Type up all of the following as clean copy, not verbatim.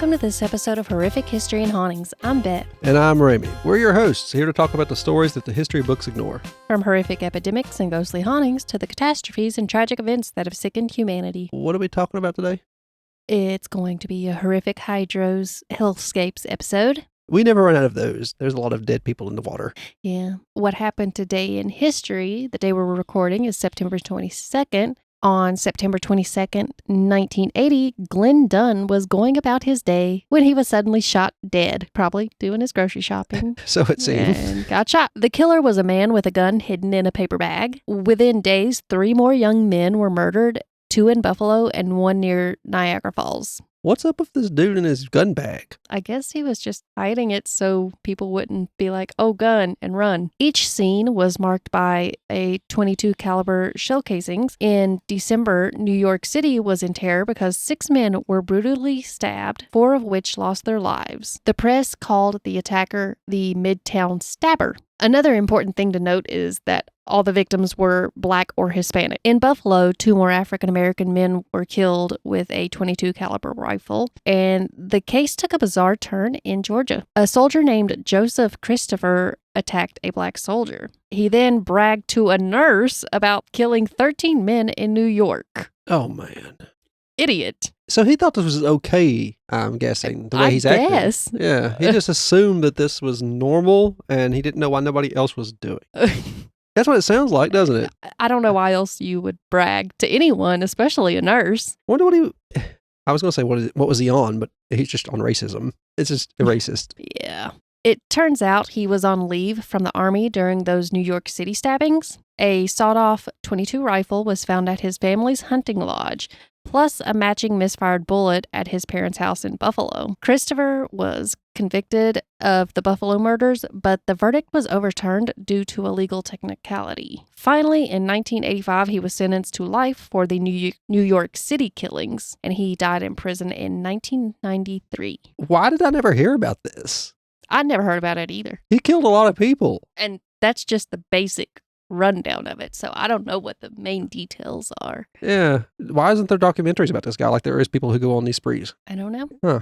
Welcome to this episode of Horrific History and Hauntings. I'm Beth. And I'm Ramy. We're your hosts, here to talk about the stories that the history books ignore. From horrific epidemics and ghostly hauntings to the catastrophes and tragic events that have sickened humanity. What are we talking about today? It's going to be a Horrific Hydros Hellscapes episode. We never run out of those. There's a lot of dead people in the water. Yeah. What happened today in history, the day we're recording, is September 22nd. On September 22nd, 1980, Glenn Dunn was going about his day when he was suddenly shot dead, probably doing his grocery shopping. So it seems. And got shot. The killer was a man with a gun hidden in a paper bag. Within days, 3 more young men were murdered, 2 in Buffalo and 1 near Niagara Falls. What's up with this dude in his gun bag? I guess he was just hiding it so people wouldn't be like, oh, gun, and run. Each scene was marked by a .22 caliber shell casings. In December, New York City was in terror because 6 men were brutally stabbed, 4 of which lost their lives. The press called the attacker the Midtown Stabber. Another important thing to note is that all the victims were Black or Hispanic. In Buffalo, 2 more African-American men were killed with a .22 caliber rifle, and the case took a bizarre turn in Georgia. A soldier named Joseph Christopher attacked a Black soldier. He then bragged to a nurse about killing 13 men in New York. Oh, man. Idiot. So he thought this was okay, I'm guessing, the way he's acting. I guess. Yeah, he just assumed that this was normal, and he didn't know why nobody else was doing it. That's what it sounds like, doesn't it? I don't know why else you would brag to anyone, especially a nurse. Wonder what he... I was going to say, what was he on, but he's just on racism. It's just racist. Yeah. It turns out he was on leave from the Army during those New York City stabbings. A sawed-off .22 rifle was found at his family's hunting lodge, plus a matching misfired bullet at his parents' house in Buffalo. Christopher was convicted of the Buffalo murders, but the verdict was overturned due to a legal technicality. Finally, in 1985, he was sentenced to life for the New York City killings, and he died in prison in 1993. Why did I never hear about this? I'd never heard about it either. He killed a lot of people. And that's just the basic rundown of it, so I don't know what the main details are. Yeah. Why isn't there documentaries about this guy like there is people who go on these sprees? I don't know. Huh.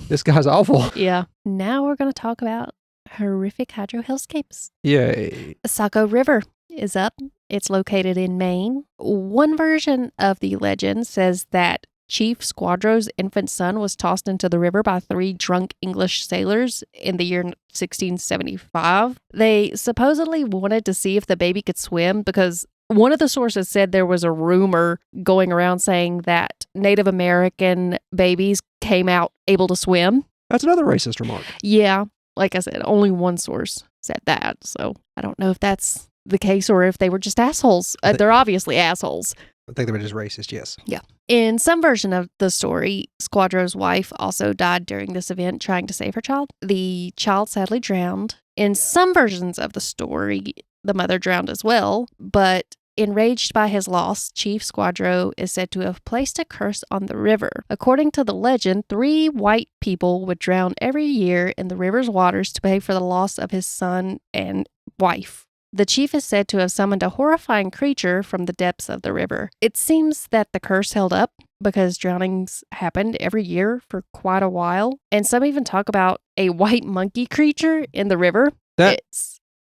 This guy's awful. Yeah. Now we're going to talk about horrific hydro hellscapes. Yay. Saco River is up. It's located in Maine. One version of the legend says that Chief Squadro's infant son was tossed into the river by 3 drunk English sailors in the year 1675. They supposedly wanted to see if the baby could swim because one of the sources said there was a rumor going around saying that Native American babies came out able to swim. That's another racist remark. Yeah, like I said, only one source said that, so I don't know if that's the case or if they were just assholes. They're obviously assholes. I think they were just racist, yes. Yeah. In some version of the story, Squadro's wife also died during this event trying to save her child. The child sadly drowned. In some versions of the story, the mother drowned as well, but enraged by his loss, Chief Squadro is said to have placed a curse on the river. According to the legend, 3 white people would drown every year in the river's waters to pay for the loss of his son and wife. The chief is said to have summoned a horrifying creature from the depths of the river. It seems that the curse held up because drownings happened every year for quite a while, and some even talk about a white monkey creature in the river. That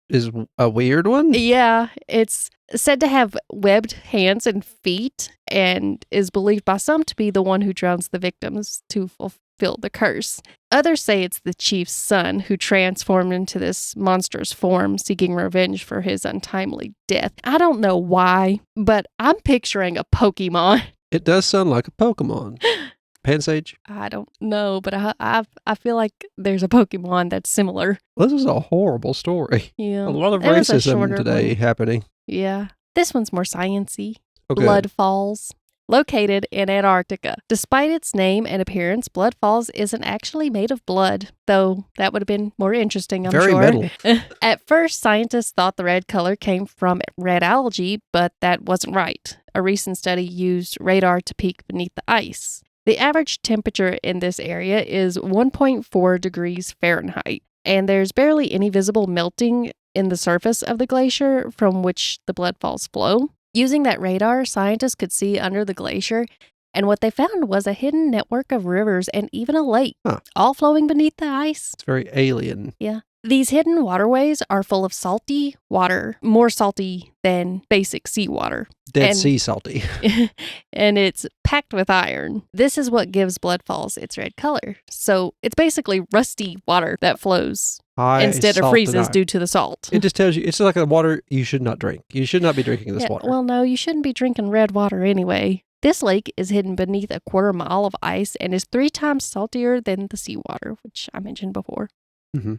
is a weird one? Yeah, it's said to have webbed hands and feet and is believed by some to be the one who drowns the victims to fulfill the curse. Others say it's the chief's son who transformed into this monstrous form, seeking revenge for his untimely death. I don't know why, but I'm picturing a Pokemon. It does sound like a Pokemon. Pansage? I don't know, but I feel like there's a Pokemon that's similar. This is a horrible story. Yeah. A lot of racism today happening. Yeah. This one's more sciencey. Okay. Blood Falls. Located in Antarctica. Despite its name and appearance, Blood Falls isn't actually made of blood, though that would have been more interesting, I'm Very sure. metal. At first, scientists thought the red color came from red algae, but that wasn't right. A recent study used radar to peek beneath the ice. The average temperature in this area is 1.4 degrees Fahrenheit, and there's barely any visible melting in the surface of the glacier from which the blood falls flow. Using that radar, scientists could see under the glacier And what they found was a hidden network of rivers and even a lake, all flowing beneath the ice. It's very alien. Yeah. These hidden waterways are full of salty water, more salty than basic seawater. Dead Sea salty. And it's packed with iron. This is what gives Blood Falls its red color. So it's basically rusty water that flows instead of freezes due to the salt. It just tells you, it's like a water you should not drink. You should not be drinking this water. Well, no, you shouldn't be drinking red water anyway. This lake is hidden beneath a 1/4 mile of ice and is 3 times saltier than the seawater, which I mentioned before. Mm-hmm.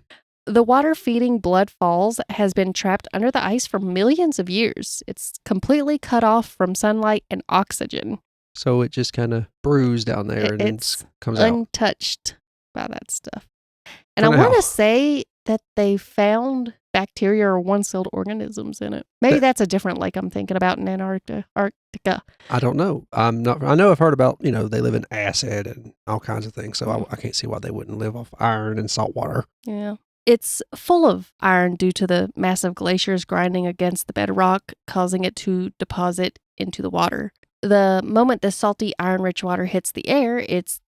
The water feeding Blood Falls has been trapped under the ice for millions of years. It's completely cut off from sunlight and oxygen. So it just kind of brews down there and it's comes out. Untouched by that stuff. And I want to say that they found bacteria or one-celled organisms in it. Maybe that's a different lake I'm thinking about in Antarctica. I don't know. I know I've heard about, they live in acid and all kinds of things. So I can't see why they wouldn't live off iron and salt water. Yeah. It's full of iron due to the massive glaciers grinding against the bedrock, causing it to deposit into the water. The moment the salty, iron-rich water hits the air, it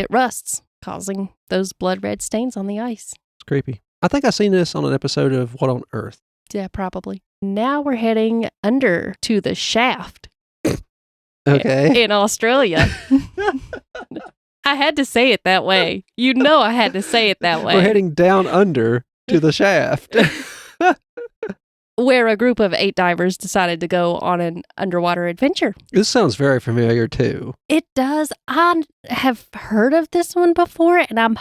rusts, causing those blood red stains on the ice. It's creepy. I think I seen this on an episode of What on Earth. Yeah, probably. Now we're heading under to the shaft. Okay. In Australia. I had to say it that way. I had to say it that way. We're heading down under to the shaft. Where a group of 8 divers decided to go on an underwater adventure. This sounds very familiar, too. It does. I have heard of this one before, and I'm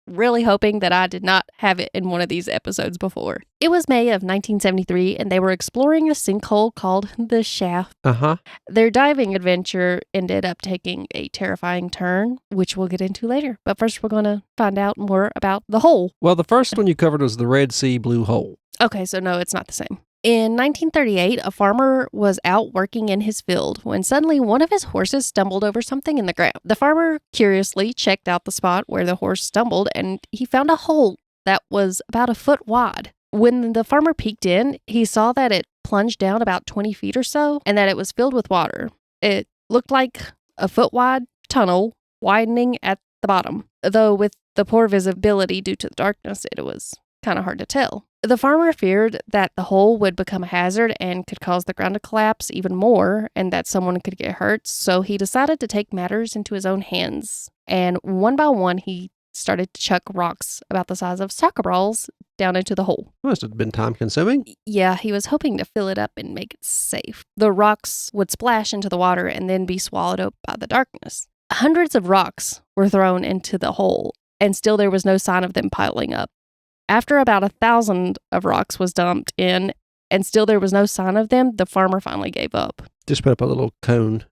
really hoping that I did not have it in one of these episodes before. It was May of 1973, and they were exploring a sinkhole called the Shaft. Uh-huh. Their diving adventure ended up taking a terrifying turn, which we'll get into later. But first, we're going to find out more about the hole. Well, the first one you covered was the Red Sea Blue Hole. Okay, so no, it's not the same. In 1938, a farmer was out working in his field when suddenly one of his horses stumbled over something in the ground. The farmer curiously checked out the spot where the horse stumbled, and he found a hole that was about 1 foot wide. When the farmer peeked in, he saw that it plunged down about 20 feet or so, and that it was filled with water. It looked like a 1 foot wide tunnel widening at the bottom, though with the poor visibility due to the darkness, it was kind of hard to tell. The farmer feared that the hole would become a hazard and could cause the ground to collapse even more and that someone could get hurt, so he decided to take matters into his own hands. And one by one, he started to chuck rocks about the size of soccer balls down into the hole. Must have been time-consuming. Yeah, he was hoping to fill it up and make it safe. The rocks would splash into the water and then be swallowed up by the darkness. Hundreds of rocks were thrown into the hole, and still there was no sign of them piling up. After about 1,000 of rocks was dumped in, and still there was no sign of them, the farmer finally gave up. Just put up a little cone.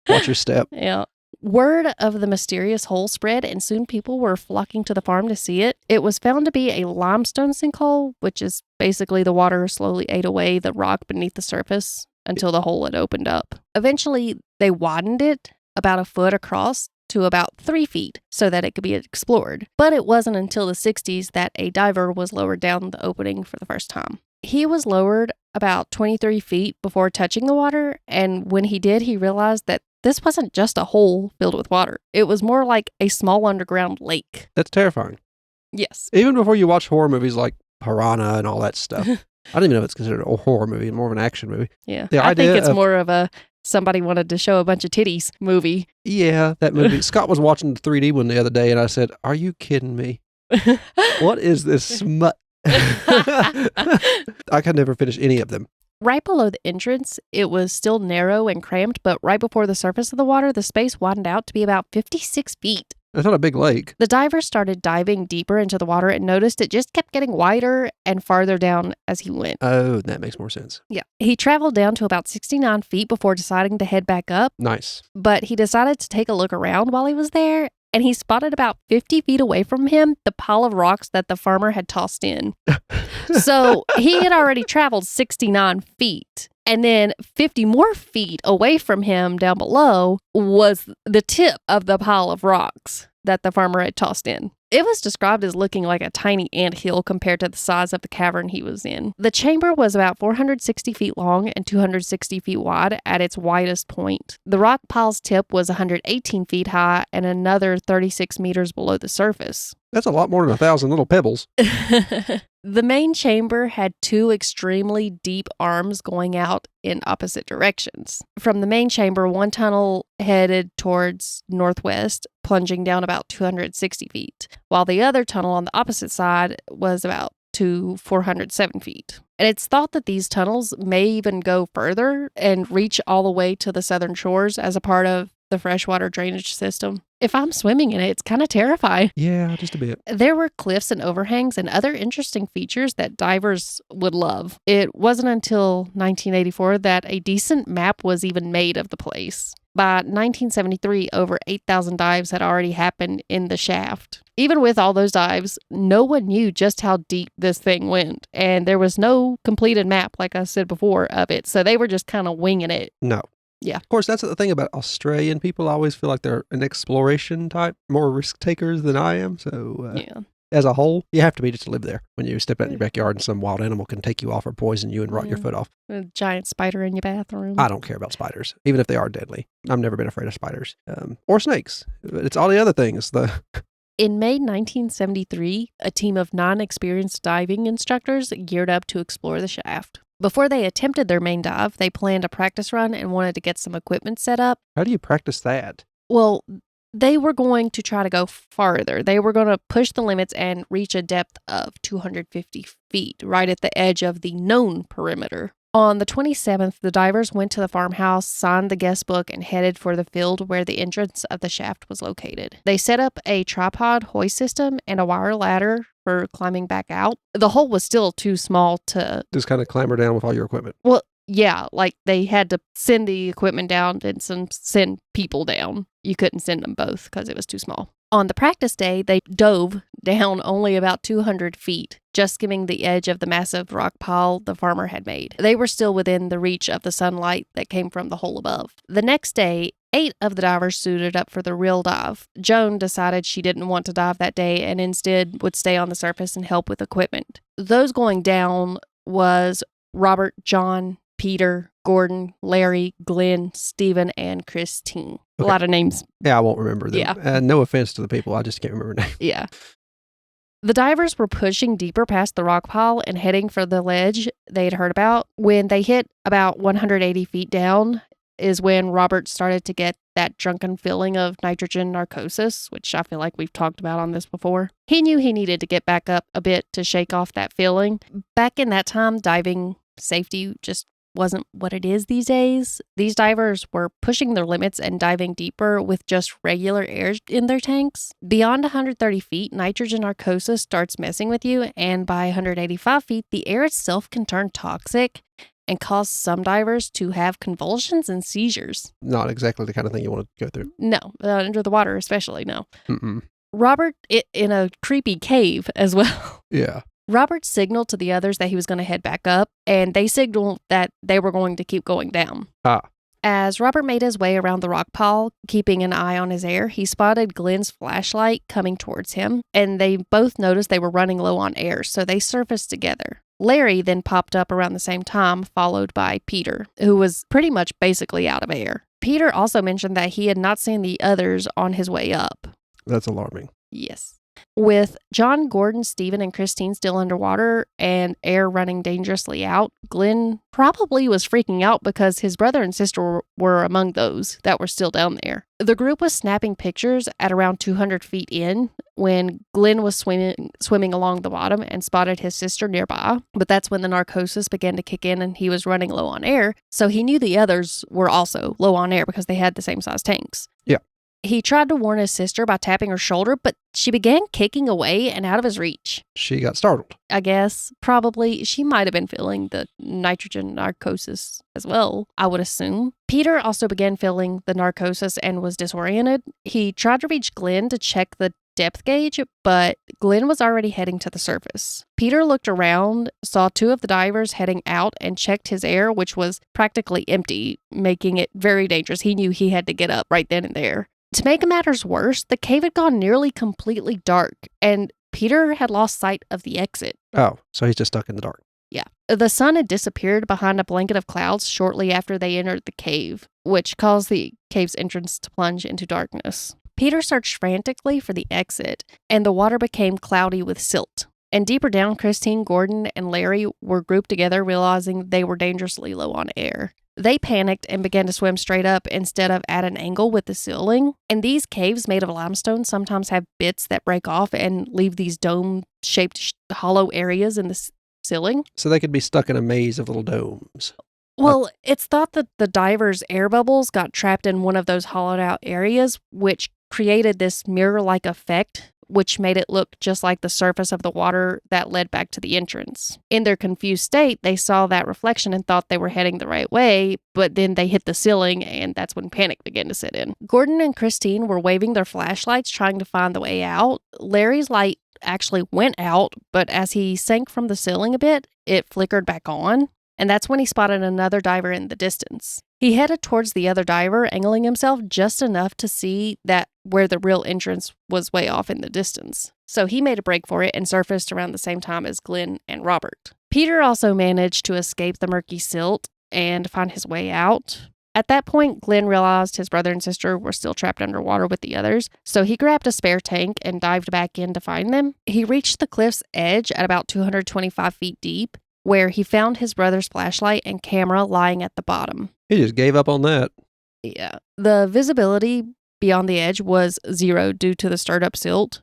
Watch your step. Yeah. Word of the mysterious hole spread, and soon people were flocking to the farm to see it. It was found to be a limestone sinkhole, which is basically the water slowly ate away the rock beneath the surface until the hole had opened up. Eventually, they widened it about 1 foot across to about 3 feet so that it could be explored. But it wasn't until the 60s that a diver was lowered down the opening for the first time. He was lowered about 23 feet before touching the water, and when he did, he realized that this wasn't just a hole filled with water. It was more like a small underground lake. That's terrifying. Yes. Even before you watch horror movies like Piranha and all that stuff. I don't even know if it's considered a horror movie, more of an action movie. Yeah. I think it's more of a somebody wanted to show a bunch of titties movie. Yeah, that movie. Scott was watching the 3D one the other day, and I said, "Are you kidding me? What is this smut?" I could never finish any of them. Right below the entrance, it was still narrow and cramped, but right before the surface of the water, the space widened out to be about 56 feet. That's not a big lake. The divers started diving deeper into the water and noticed it just kept getting wider and farther down as he went. Oh, that makes more sense. Yeah. He traveled down to about 69 feet before deciding to head back up. Nice. But he decided to take a look around while he was there, and he spotted about 50 feet away from him the pile of rocks that the farmer had tossed in. So he had already traveled 69 feet. And then 50 more feet away from him down below was the tip of the pile of rocks that the farmer had tossed in. It was described as looking like a tiny anthill compared to the size of the cavern he was in. The chamber was about 460 feet long and 260 feet wide at its widest point. The rock pile's tip was 118 feet high and another 36 meters below the surface. That's a lot more than 1,000 little pebbles. The main chamber had two extremely deep arms going out in opposite directions. From the main chamber, one tunnel headed towards northwest, plunging down about 260 feet, while the other tunnel on the opposite side was about 407 feet. And it's thought that these tunnels may even go further and reach all the way to the southern shores as a part of the freshwater drainage system. If I'm swimming in it, it's kind of terrifying. Yeah, just a bit. There were cliffs and overhangs and other interesting features that divers would love. It wasn't until 1984 that a decent map was even made of the place. By 1973, over 8,000 dives had already happened in the shaft. Even with all those dives, no one knew just how deep this thing went, and there was no completed map, like I said before, of it, so they were just kind of winging it. No. Yeah. Of course, that's the thing about Australian people. I always feel like they're an exploration type, more risk takers than I am. So, Yeah. as a whole, you have to be just to live there. When you step out in your backyard and some wild animal can take you off or poison you and rot your foot off. A giant spider in your bathroom. I don't care about spiders, even if they are deadly. I've never been afraid of spiders or snakes. It's all the other things. In May 1973, a team of non-experienced diving instructors geared up to explore the shaft. Before they attempted their main dive, they planned a practice run and wanted to get some equipment set up. How do you practice that? Well, they were going to try to go farther. They were going to push the limits and reach a depth of 250 feet, right at the edge of the known perimeter. On the 27th, the divers went to the farmhouse, signed the guest book, and headed for the field where the entrance of the shaft was located. They set up a tripod hoist system and a wire ladder for climbing back out. The hole was still too small to... Just kind of clamber down with all your equipment. Well, yeah, like they had to send the equipment down and send people down. You couldn't send them both because it was too small. On the practice day, they dove down only about 200 feet, just skimming the edge of the massive rock pile the farmer had made. They were still within the reach of the sunlight that came from the hole above. The next day, 8 of the divers suited up for the real dive. Joan decided she didn't want to dive that day and instead would stay on the surface and help with equipment. Those going down was Robert, John, Peter, Gordon, Larry, Glenn, Stephen, and Christine. Okay. A lot of names. Yeah, I won't remember them. Yeah. No offense to the people. I just can't remember names. Yeah. The divers were pushing deeper past the rock pile and heading for the ledge they had heard about. When they hit about 180 feet down is when Robert started to get that drunken feeling of nitrogen narcosis, which I feel like we've talked about on this before. He knew he needed to get back up a bit to shake off that feeling. Back in that time, diving safety just wasn't what it is these days. These divers were pushing their limits and diving deeper with just regular air in their tanks. Beyond 130 feet, nitrogen narcosis starts messing with you, and by 185 feet, the air itself can turn toxic and cause some divers to have convulsions and seizures. Not exactly the kind of thing you want to go through. No, under the water especially, no. Mm-mm. Robert, in a creepy cave as well. Yeah. Robert signaled to the others that he was going to head back up, and they signaled that they were going to keep going down. As Robert made his way around the rock pile, keeping an eye on his air, he spotted Glenn's flashlight coming towards him, and they both noticed they were running low on air, so they surfaced together. Larry then popped up around the same time, followed by Peter, who was pretty much basically out of air. Peter also mentioned that he had not seen the others on his way up. That's alarming. Yes. With John, Gordon, Stephen, and Christine still underwater and air running dangerously out, Glenn probably was freaking out because his brother and sister were among those that were still down there. The group was snapping pictures at around 200 feet in when Glenn was swimming along the bottom and spotted his sister nearby. But that's when the narcosis began to kick in and he was running low on air. So he knew the others were also low on air because they had the same size tanks. Yeah. He tried to warn his sister by tapping her shoulder, but she began kicking away and out of his reach. She got startled. I guess. Probably. She might have been feeling the nitrogen narcosis as well, I would assume. Peter also began feeling the narcosis and was disoriented. He tried to reach Glenn to check the depth gauge, but Glenn was already heading to the surface. Peter looked around, saw 2 of the divers heading out, and checked his air, which was practically empty, making it very dangerous. He knew he had to get up right then and there. To make matters worse, the cave had gone nearly completely dark, and Peter had lost sight of the exit. Oh, so he's just stuck in the dark. Yeah. The sun had disappeared behind a blanket of clouds shortly after they entered the cave, which caused the cave's entrance to plunge into darkness. Peter searched frantically for the exit, and the water became cloudy with silt. And deeper down, Christine, Gordon, and Larry were grouped together, realizing they were dangerously low on air. They panicked and began to swim straight up instead of at an angle with the ceiling. And these caves made of limestone sometimes have bits that break off and leave these dome-shaped hollow areas in the ceiling. So they could be stuck in a maze of little domes. Well, it's thought that the divers' air bubbles got trapped in one of those hollowed out areas, which created this mirror-like effect, which made it look just like the surface of the water that led back to the entrance. In their confused state, they saw that reflection and thought they were heading the right way, but then they hit the ceiling, and that's when panic began to set in. Gordon and Christine were waving their flashlights trying to find the way out. Larry's light actually went out, but as he sank from the ceiling a bit, it flickered back on, and that's when he spotted another diver in the distance. He headed towards the other diver, angling himself just enough to see that where the real entrance was way off in the distance. So he made a break for it and surfaced around the same time as Glenn and Robert. Peter also managed to escape the murky silt and find his way out. At that point, Glenn realized his brother and sister were still trapped underwater with the others, so he grabbed a spare tank and dived back in to find them. He reached the cliff's edge at about 225 feet deep, where he found his brother's flashlight and camera lying at the bottom. He just gave up on that. Yeah. The visibility beyond the edge was zero due to the stirred up silt,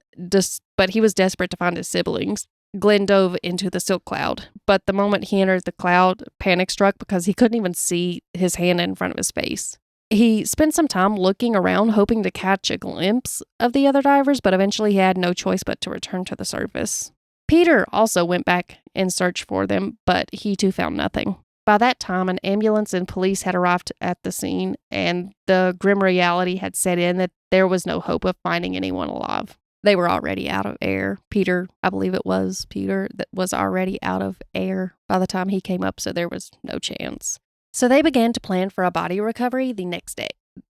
but he was desperate to find his siblings. Glenn dove into the silt cloud, but the moment he entered the cloud, panic struck because he couldn't even see his hand in front of his face. He spent some time looking around, hoping to catch a glimpse of the other divers, but eventually he had no choice but to return to the surface. Peter also went back in search for them, but he too found nothing. By that time, an ambulance and police had arrived at the scene, and the grim reality had set in that there was no hope of finding anyone alive. They were already out of air. Peter, I believe it was Peter, that was already out of air by the time he came up, so there was no chance. So they began to plan for a body recovery the next day.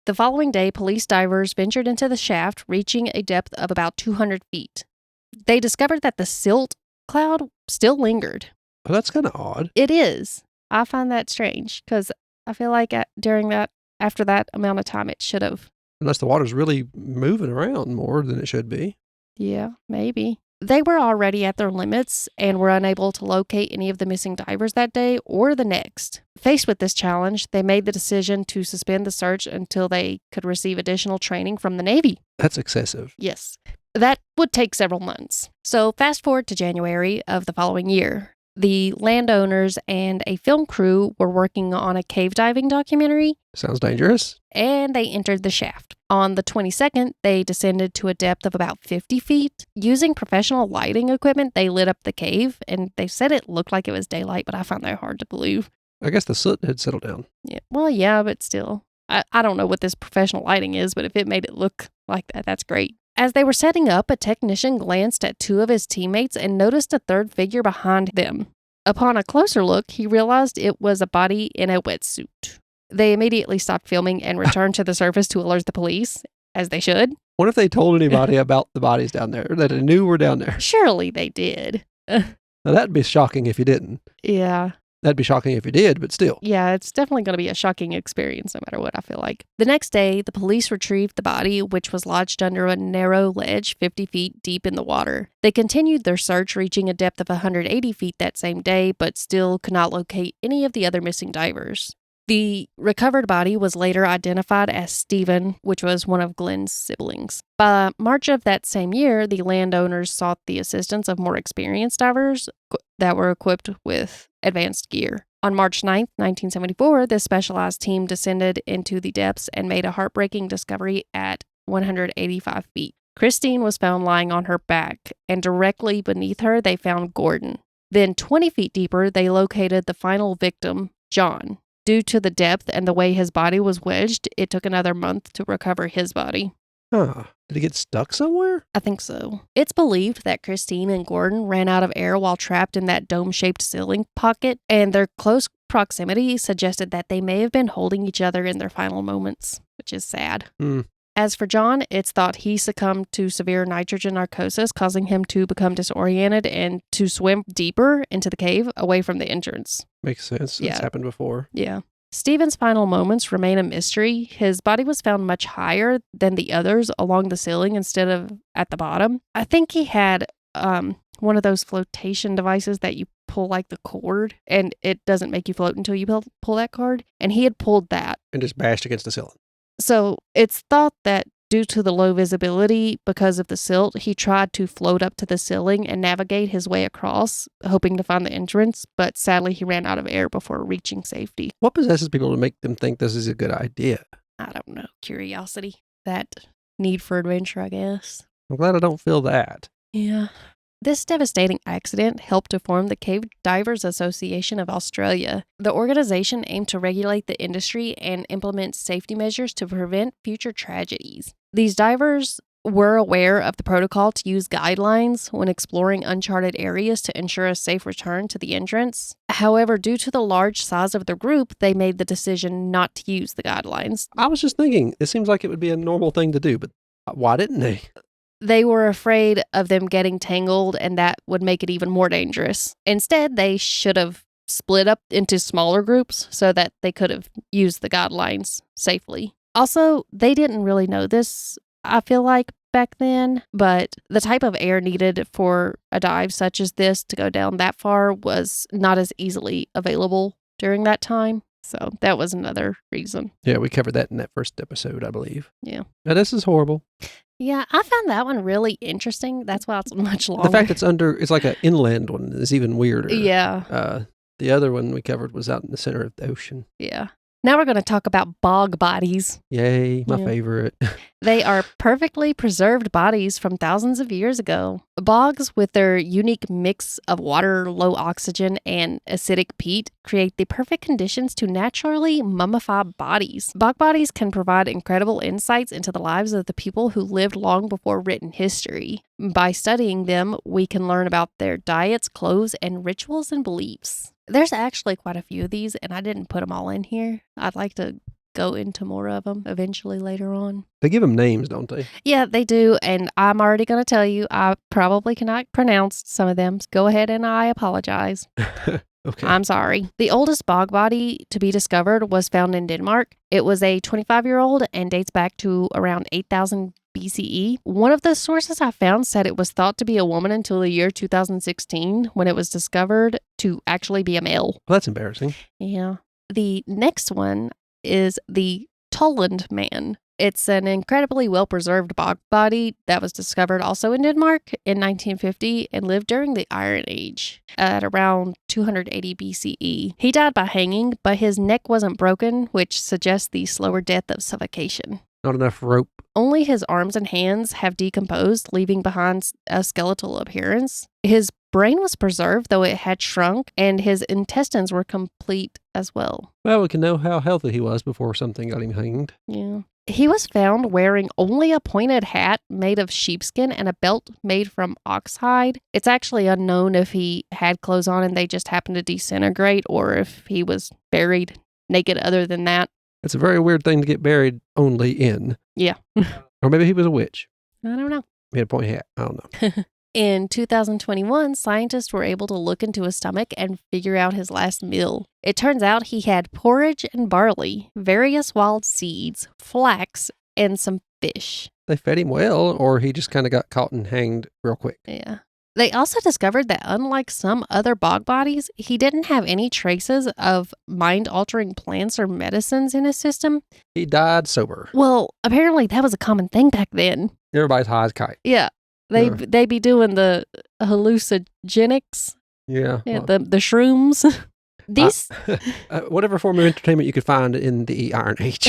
The following day, police divers ventured into the shaft, reaching a depth of about 200 feet. They discovered that the silt cloud still lingered. Oh, that's kind of odd. It is. I find that strange because I feel like after that amount of time, it should have. Unless the water's really moving around more than it should be. Yeah, maybe. They were already at their limits and were unable to locate any of the missing divers that day or the next. Faced with this challenge, they made the decision to suspend the search until they could receive additional training from the Navy. That's excessive. Yes. That would take several months. So fast forward to January of the following year. The landowners and a film crew were working on a cave diving documentary. Sounds dangerous. And they entered the shaft. On the 22nd, they descended to a depth of about 50 feet. Using professional lighting equipment, they lit up the cave, and they said it looked like it was daylight, but I found that hard to believe. I guess the soot had settled down. Yeah, well, yeah, but still. I don't know what this professional lighting is, but if it made it look like that, that's great. As they were setting up, a technician glanced at two of his teammates and noticed a third figure behind them. Upon a closer look, he realized it was a body in a wetsuit. They immediately stopped filming and returned to the surface to alert the police, as they should. What if they told anybody about the bodies down there, that they knew were down there? Surely they did. Now, that'd be shocking if you didn't. Yeah. That'd be shocking if you did, but still. Yeah, it's definitely going to be a shocking experience no matter what, I feel like. The next day, the police retrieved the body, which was lodged under a narrow ledge 50 feet deep in the water. They continued their search, reaching a depth of 180 feet that same day, but still could not locate any of the other missing divers. The recovered body was later identified as Stephen, which was one of Glenn's siblings. By March of that same year, the landowners sought the assistance of more experienced divers that were equipped with advanced gear. On March 9th, 1974, this specialized team descended into the depths and made a heartbreaking discovery at 185 feet. Christine was found lying on her back, and directly beneath her, they found Gordon. Then 20 feet deeper, they located the final victim, John. Due to the depth and the way his body was wedged, it took another month to recover his body. Huh. Did he get stuck somewhere? I think so. It's believed that Christine and Gordon ran out of air while trapped in that dome-shaped ceiling pocket, and their close proximity suggested that they may have been holding each other in their final moments, which is sad. As for John, it's thought he succumbed to severe nitrogen narcosis, causing him to become disoriented and to swim deeper into the cave away from the entrance. Makes sense. Yeah. It's happened before. Yeah. Stephen's final moments remain a mystery. His body was found much higher than the others along the ceiling instead of at the bottom. I think he had one of those flotation devices that you pull like the cord and it doesn't make you float until you pull that cord. And he had pulled that. And just bashed against the ceiling. So it's thought that due to the low visibility because of the silt, he tried to float up to the ceiling and navigate his way across, hoping to find the entrance, but sadly he ran out of air before reaching safety. What possesses people to make them think this is a good idea? I don't know. Curiosity. That need for adventure, I guess. I'm glad I don't feel that. Yeah. This devastating accident helped to form the Cave Divers Association of Australia. The organization aimed to regulate the industry and implement safety measures to prevent future tragedies. These divers were aware of the protocol to use guidelines when exploring uncharted areas to ensure a safe return to the entrance. However, due to the large size of the group, they made the decision not to use the guidelines. I was just thinking, it seems like it would be a normal thing to do, but why didn't they? They were afraid of them getting tangled, and that would make it even more dangerous. Instead, they should have split up into smaller groups so that they could have used the guidelines safely. Also, they didn't really know this, I feel like, back then, but the type of air needed for a dive such as this to go down that far was not as easily available during that time. So that was another reason. Yeah, we covered that in that first episode, I believe. Yeah. Now, this is horrible. Yeah, I found that one really interesting. That's why it's much longer. The fact it's like an inland one is even weirder. Yeah. The other one we covered was out in the center of the ocean. Yeah. Now we're going to talk about bog bodies. Yay, my favorite. They are perfectly preserved bodies from thousands of years ago. Bogs, with their unique mix of water, low oxygen, and acidic peat, create the perfect conditions to naturally mummify bodies. Bog bodies can provide incredible insights into the lives of the people who lived long before written history. By studying them, we can learn about their diets, clothes, and rituals and beliefs. There's actually quite a few of these, and I didn't put them all in here. I'd like to go into more of them eventually later on. They give them names, don't they? Yeah, they do, and I'm already going to tell you, I probably cannot pronounce some of them. Go ahead and I apologize. Okay. I'm sorry. The oldest bog body to be discovered was found in Denmark. It was a 25-year-old and dates back to around 8,000 BCE. One of the sources I found said it was thought to be a woman until the year 2016 when it was discovered to actually be a male. Well, that's embarrassing. Yeah. The next one is the Tulland Man. It's an incredibly well-preserved bog body that was discovered also in Denmark in 1950 and lived during the Iron Age at around 280 BCE. He died by hanging, but his neck wasn't broken, which suggests the slower death of suffocation. Not enough rope. Only his arms and hands have decomposed, leaving behind a skeletal appearance. His brain was preserved, though it had shrunk, and his intestines were complete as well. Well, we can know how healthy he was before something got him hanged. Yeah. He was found wearing only a pointed hat made of sheepskin and a belt made from oxhide. It's actually unknown if he had clothes on and they just happened to disintegrate or if he was buried naked other than that. It's a very weird thing to get buried only in. Yeah. Or maybe he was a witch. I don't know. He had a pointy hat. I don't know. In 2021, scientists were able to look into his stomach and figure out his last meal. It turns out he had porridge and barley, various wild seeds, flax, and some fish. They fed him well, or he just kind of got caught and hanged real quick. Yeah. They also discovered that unlike some other bog bodies, he didn't have any traces of mind-altering plants or medicines in his system. He died sober. Well, apparently that was a common thing back then. Everybody's high as a kite. Yeah. They be doing the hallucinogenics. Yeah. Yeah, the shrooms. These whatever form of entertainment you could find in the Iron Age.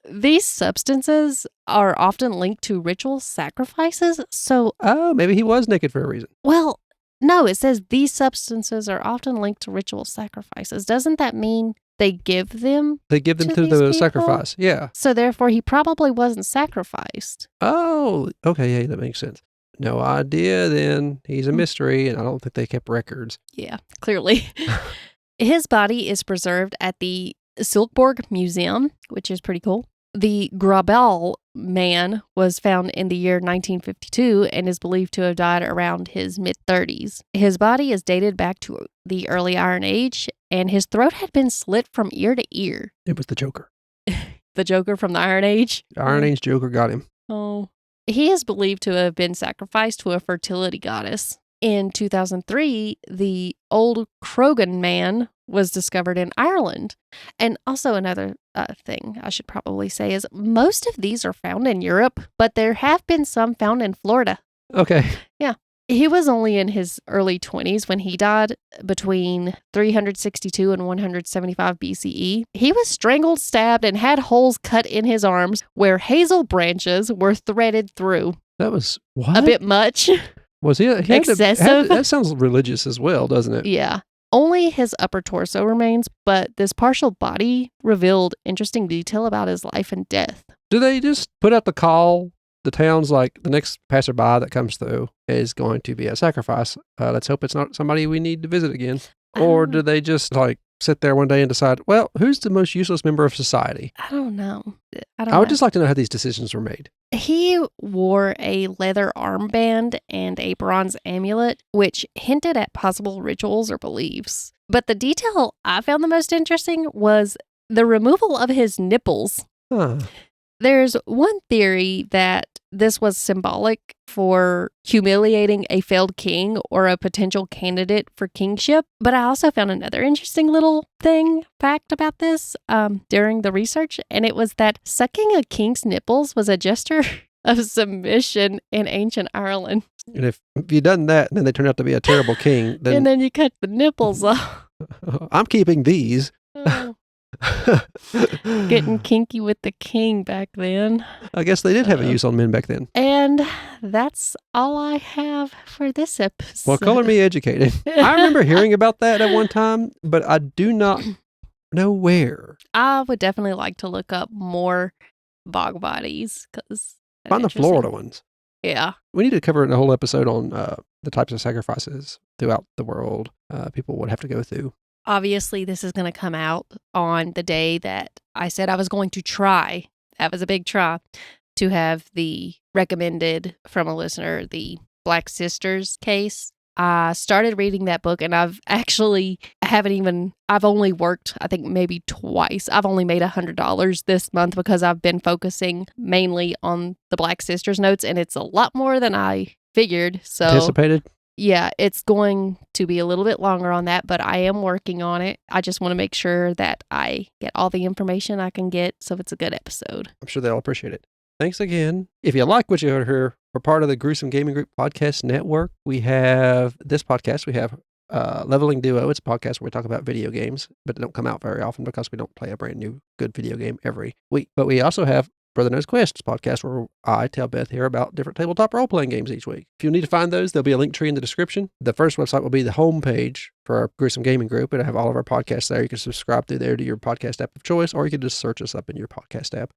These substances are often linked to ritual sacrifices. So, maybe he was naked for a reason. Well, no, it says these substances are often linked to ritual sacrifices. Doesn't that mean they give them? They give them to these the people? sacrifice. Yeah. So therefore, he probably wasn't sacrificed. Oh, okay. Yeah, that makes sense. No idea then. He's a mystery, and I don't think they kept records. Yeah, clearly. His body is preserved at the Silkeborg Museum, which is pretty cool. The Grabel man was found in the year 1952 and is believed to have died around his mid-30s. His body is dated back to the early Iron Age, and his throat had been slit from ear to ear. It was the Joker. The Joker from the Iron Age? The Iron Age Joker got him. Oh. He is believed to have been sacrificed to a fertility goddess. In 2003, the old Krogan man was discovered in Ireland. And also another thing I should probably say is most of these are found in Europe, but there have been some found in Florida. Okay. Yeah. He was only in his early 20s when he died between 362 and 175 BCE. He was strangled, stabbed, and had holes cut in his arms where hazel branches were threaded through. That was what? A bit much. Was he excessive? That sounds religious as well, doesn't it? Yeah. Only his upper torso remains, but this partial body revealed interesting detail about his life and death. Do they just put out the call? The town's like, the next passerby that comes through is going to be a sacrifice. Let's hope it's not somebody we need to visit again. Or do they just like sit there one day and decide, well, who's the most useless member of society? I don't know. I would just like to know how these decisions were made. He wore a leather armband and a bronze amulet, which hinted at possible rituals or beliefs. But the detail I found the most interesting was the removal of his nipples. Huh. There's one theory that this was symbolic for humiliating a failed king or a potential candidate for kingship. But I also found another interesting little fact about this during the research, and it was that sucking a king's nipples was a gesture of submission in ancient Ireland. And if you'd done that and then they turned out to be a terrible king, then... And then you cut the nipples off. I'm keeping these. Oh. Getting kinky with the king back then. I guess they did have a use on men back then. And that's all I have for this episode. Well, color me educated. I remember hearing about that at one time, but I do not know where. I would definitely like to look up more bog bodies because find the Florida ones. Yeah. We need to cover a whole episode on the types of sacrifices throughout the world people would have to go through. Obviously, this is going to come out on the day that I said I was going to try. That was a big try to have the recommended from a listener, the Black Sisters case. I started reading that book and I've only worked, I think maybe twice. I've only made $100 this month because I've been focusing mainly on the Black Sisters notes, and it's a lot more than I figured. So anticipated? Yeah, it's going to be a little bit longer on that, but I am working on it. I just want to make sure that I get all the information I can get so it's a good episode. I'm sure they'll appreciate it. Thanks again. If you like what you heard here, we're part of the Gruesome Gaming Group Podcast Network. We have this podcast. We have Leveling Duo. It's a podcast where we talk about video games, but they don't come out very often because we don't play a brand new good video game every week. But we also have Brother Knows Quests podcast, where I tell Beth here about different tabletop role-playing games each week. If you need to find those, there'll be a link tree in the description. The first website will be the homepage for our Gruesome Gaming Group. It'll have all of our podcasts there. You can subscribe through there to your podcast app of choice, or you can just search us up in your podcast app.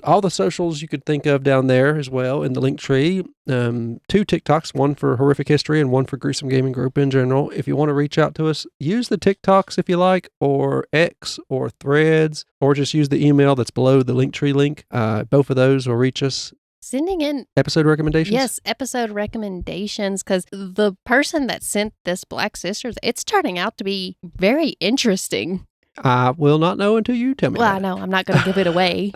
All the socials you could think of down there as well in the link tree. 2 TikToks, one for Horrific History and one for Gruesome Gaming Group in general. If you want to reach out to us, use the TikToks if you like, or X, or Threads, or just use the email that's below the link tree link. Both of those will reach us. Sending in episode recommendations? Yes, episode recommendations, because the person that sent this Black Sisters, it's turning out to be very interesting. I will not know until you tell me. Well, I know. I'm not going to give it away.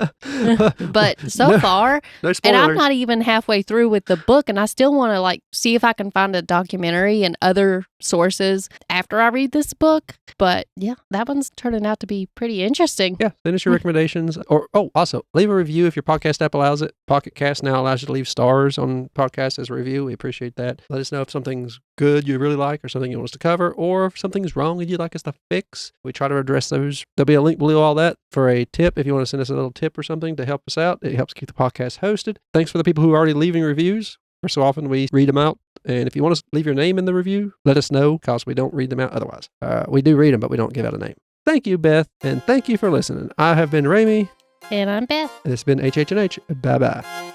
But so far, no spoilers. And I'm not even halfway through with the book, and I still want to see if I can find a documentary and other sources after I read this book. But yeah, that one's turning out to be pretty interesting. Yeah, send us your recommendations. Or also leave a review if your podcast app allows it. Pocket Cast now allows you to leave stars on podcasts as a review. We appreciate that. Let us know if something's good you really like, or something you want us to cover, or if something's wrong and you'd like us to fix. We try to address those. There'll be a link below all that for a tip if you want to send us a little tip or something to help us out. It helps keep the podcast hosted. Thanks for the people who are already leaving reviews. So often we read them out. And if you want to leave your name in the review, let us know, because we don't read them out otherwise. We do read them, but we don't give out a name. Thank you, Beth, and thank you for listening. I have been Ramey. And I'm Beth. And it's been HH&H. Bye-bye.